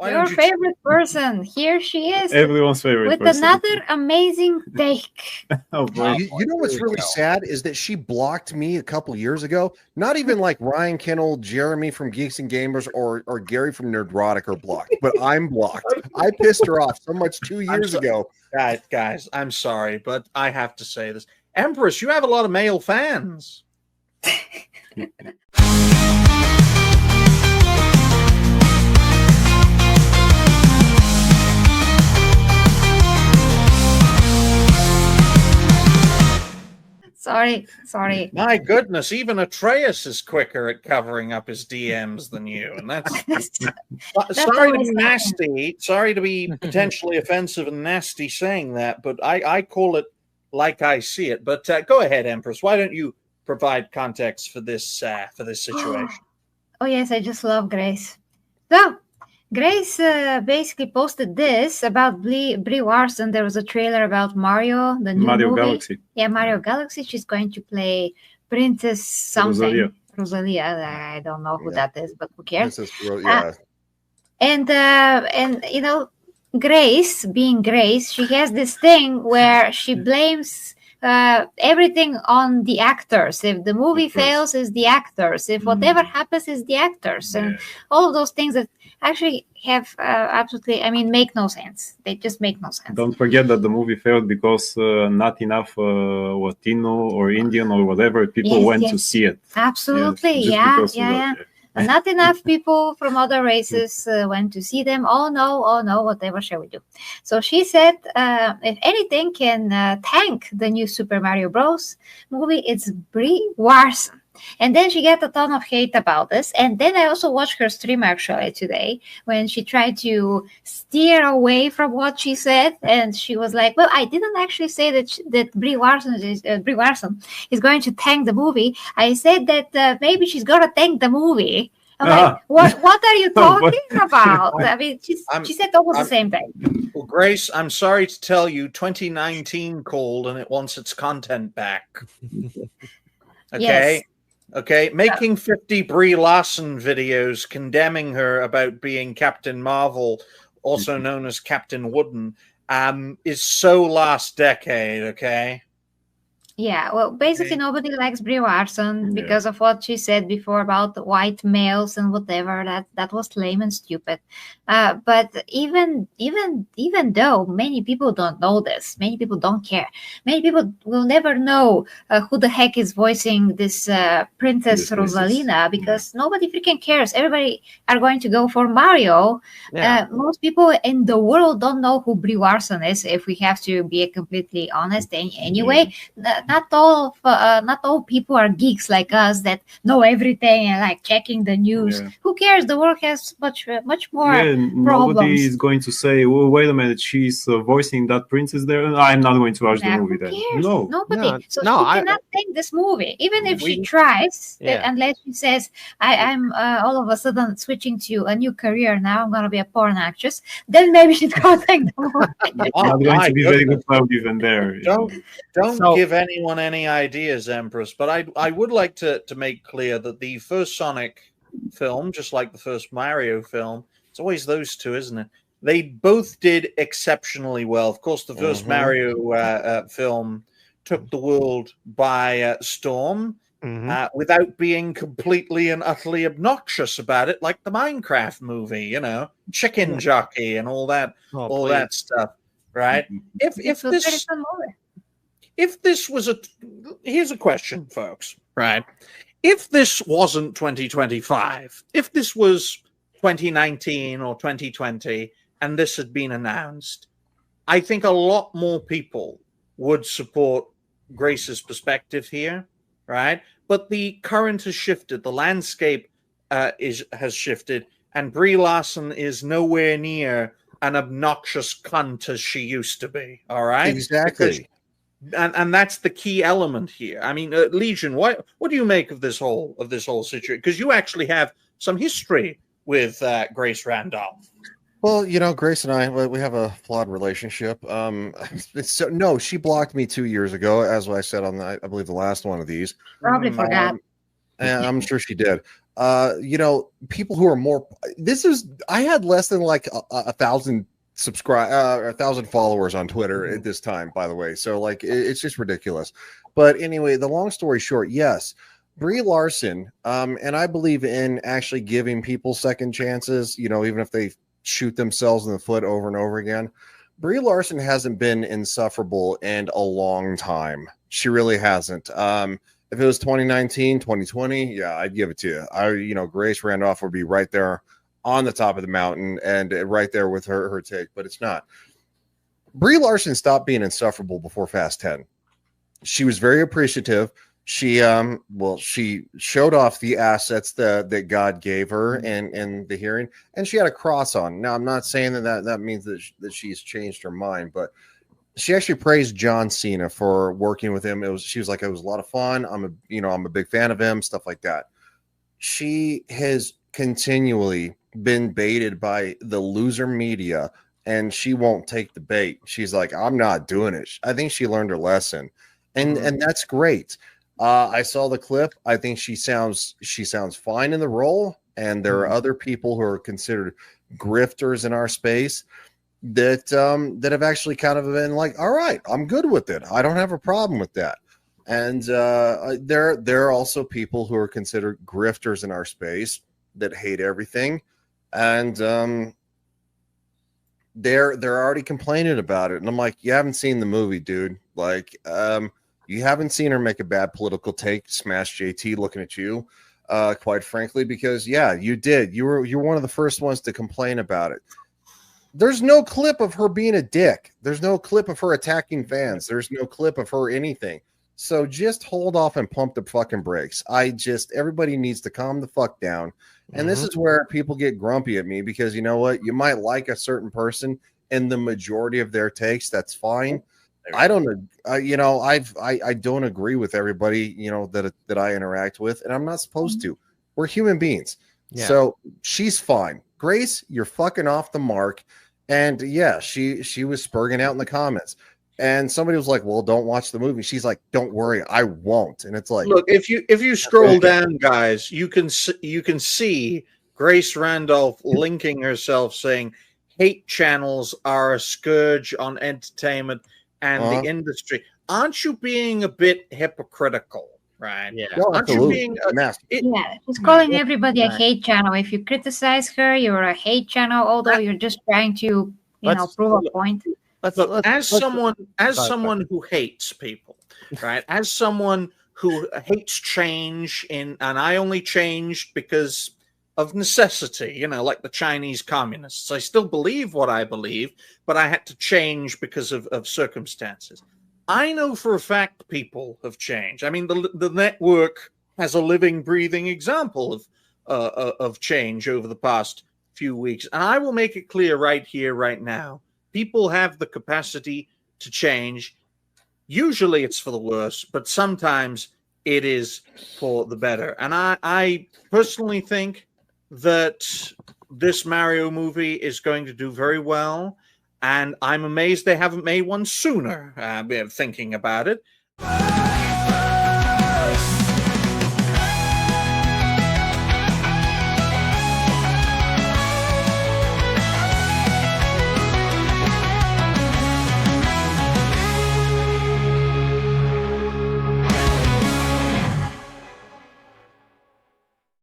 Your favorite person. Here she is. Everyone's favorite with person. another amazing take. You know what's really sad is that she blocked me a couple years ago. Not even like Ryan Kennel, Jeremy from Geeks and Gamers, or Gary from Nerdrotic are blocked, but I'm blocked. I pissed her off so much 2 years ago. Guys, I'm sorry, but I have to say this. Empress, you have a lot of male fans. Sorry. My goodness, even Atreus is quicker at covering up his DMs than you, and that's sorry to be nasty. Sorry to be potentially offensive and nasty saying that, but I call it like I see it. But go ahead, Empress. Why don't you provide context for this situation? Oh yes, I just love Grace. So Grace basically posted this about Brie Larson. There was a trailer about Mario, the new Mario movie. Galaxy. Yeah, Mario Galaxy. She's going to play Princess something. Rosalia. I don't know who that is, but who cares? And you know, Grace, being Grace, she has this thing where she blames everything on the actors. If the movie fails, it's the actors. If whatever happens, is the actors, and all of those things that actually have absolutely, make no sense. They just make no sense. Don't forget that the movie failed because not enough Latino or Indian or whatever people went to see it. Absolutely, yeah. Not enough people from other races went to see them. Oh no, whatever shall we do? So she said, if anything can tank the new Super Mario Bros. Movie, it's Brie Larson. And then she got a ton of hate about this. And then I also watched her stream actually today when she tried to steer away from what she said. And she was like, well, I didn't actually say that Brie Larson is going to tank the movie. I said that maybe she's going to tank the movie. I'm like, what are you talking about? She said almost the same thing. Well, Grace, I'm sorry to tell you, 2019 called and it wants its content back. Okay? Yes. Okay, making 50 Brie Larson videos condemning her about being Captain Marvel, also known as Captain Wooden, is so last decade, okay? Yeah, well, basically nobody likes Brie Larson because of what she said before about the white males and whatever. That was lame and stupid. But even though many people don't know this, many people don't care. Many people will never know who the heck is voicing this Princess Rosalina because nobody freaking cares. Everybody are going to go for Mario. Yeah. Most people in the world don't know who Brie Larson is. If we have to be completely honest, anyway. Not all people are geeks like us that know everything and like checking the news. Yeah. Who cares? The world has much more problems. Nobody is going to say, "Oh, wait a minute, she's voicing that princess there." I'm not going to watch the movie then. No, nobody. She cannot take this movie, even if she tries. Unless she says, "I'm all of a sudden switching to a new career now. I'm going to be a porn actress." Then maybe she's going to take the movie. Not going to be very good even there. Don't give anyone any ideas, Empress, but I would like to make clear that the first Sonic film, just like the first Mario film, it's always those two, isn't it? They both did exceptionally well. Of course, the first Mario film took the world by storm without being completely and utterly obnoxious about it, like the Minecraft movie, chicken jockey and all that stuff, right? If this was here's a question, folks, right? If this wasn't 2025, if this was 2019 or 2020, and this had been announced, I think a lot more people would support Grace's perspective here, right? But the current has shifted, the landscape has shifted, and Brie Larson is nowhere near an obnoxious cunt as she used to be, all right? Exactly. And that's the key element here. I mean, Legion, what do you make of this whole situation? Because you actually have some history with Grace Randolph. Well, Grace and I, we have a flawed relationship. She blocked me 2 years ago, as I said on I believe the last one of these. Probably forgot. And I'm sure she did. people who are more. I had less than like 1,000 1,000 followers on Twitter at this time, by the way. So like it's just ridiculous. But anyway, the long story short, yes, Brie Larson, and I believe in actually giving people second chances, even if they shoot themselves in the foot over and over again. Brie Larson hasn't been insufferable in a long time. She really hasn't. If it was 2019, 2020, yeah, I'd give it to you. Grace Randolph would be right there on the top of the mountain and right there with her take, but it's not. Brie Larson stopped being insufferable before Fast 10. She was very appreciative. She showed off the assets that God gave her in the hearing, and she had a cross on. Now, I'm not saying that means that she's changed her mind, but she actually praised John Cena for working with him. She was like, it was a lot of fun. I'm a big fan of him, stuff like that. She has continually been baited by the loser media, and she won't take the bait. She's like, I'm not doing it. I think she learned her lesson, and that's great. I saw the clip. I think she sounds fine in the role, and there are other people who are considered grifters in our space that have actually kind of been like, all right, I'm good with it. I don't have a problem with that. And there are also people who are considered grifters in our space that hate everything, and they're already complaining about it. And I'm like, you haven't seen the movie, dude. Like, you haven't seen her make a bad political take, smash JT looking at you, quite frankly, because yeah, you did. You're one of the first ones to complain about it. There's no clip of her being a dick. There's no clip of her attacking fans. There's no clip of her anything. So just hold off and pump the fucking brakes. Everybody needs to calm the fuck down. And this is where people get grumpy at me, because you know what? You might like a certain person and the majority of their takes. That's fine. I don't agree with everybody, that I interact with, and I'm not supposed to. We're human beings. Yeah. So she's fine. Grace, you're fucking off the mark. And yeah, she was spurging out in the comments. And somebody was like, well, don't watch the movie. She's like, don't worry, I won't. And it's like, look, if you scroll down, guys, you can see Grace Randolph linking herself, saying hate channels are a scourge on entertainment and the industry. Aren't you being a bit hypocritical? Right. Yeah. No, aren't you being she's calling everybody a hate channel. If you criticize her, you're a hate channel, although you're just trying to, prove a point. As someone who hates people, right? As someone who hates change, and I only changed because of necessity, like the Chinese communists. I still believe what I believe, but I had to change because of circumstances. I know for a fact people have changed. I mean, the network has a living, breathing example of change over the past few weeks, and I will make it clear right here, right now. People have the capacity to change. Usually it's for the worse, but sometimes it is for the better. And I personally think that this Mario movie is going to do very well. And I'm amazed they haven't made one sooner, thinking about it.